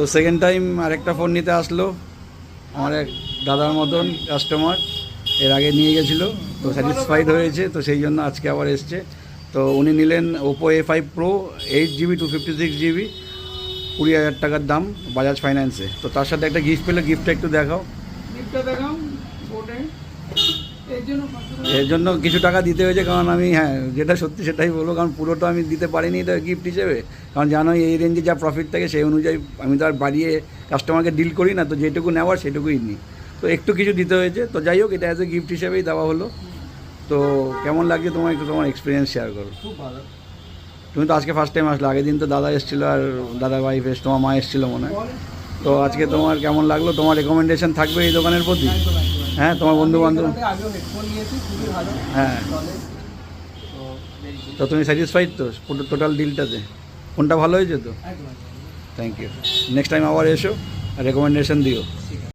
তো second time আরেকটা phone নিতে আসলো আমার এক দাদার মতন কাস্টমার, এর আগে নিয়ে গেছিলো, তো স্যাটিসফাইড হয়েছে, তো সেই জন্য আজকে আবার এসছে। তো উনি নিলেন Oppo A5 Pro 8GB 256GB, 20,000 টাকার দাম বাজাজ ফাইন্যান্সে। তো তার সাথে একটা গিফট পেলে, গিফটটা একটু দেখাও। এর জন্য কিছু টাকা দিতে হয়েছে, কারণ আমি যেটা সত্যি সেটাই বলবো, কারণ পুরোটা আমি দিতে পারিনি এটা গিফট হিসেবে, কারণ জানোই এই রেঞ্জে যা প্রফিট থাকে সেই অনুযায়ী আমি তো আর বাড়িয়ে কাস্টমারকে ডিল করি না, তো যেটুকু নেওয়ার সেটুকুই নিই, তো একটু কিছু দিতে হয়েছে। তো যাই হোক, এটা অ্যাজ এ গিফট হিসেবেই দেওয়া হলো। তো কেমন লাগছে তোমার, একটু তোমার এক্সপিরিয়েন্স শেয়ার করো। খুব ভালো। তুমি তো আজকে ফার্স্ট টাইম আসলো, আগের দিন তো দাদা এসেছিলো আর দাদা ওয়াইফ তোমার মা এসেছিলো মনে হয়। তো আজকে তোমার কেমন লাগলো, তোমার রেকমেন্ডেশন থাকবে এই দোকানের প্রতি? হ্যাঁ, তোমার বন্ধু বান্ধব? আগেও হেডফোন নিয়েছি, খুবই ভালো। হ্যাঁ, তো তুমি স্যাটিসফাইড তো পুরো টোটাল ডিলটাতে? ফোনটা ভালো হয়েছে তো? Thank you. নেক্সট টাইম আবার এসো আর রেকমেন্ডেশন দিও।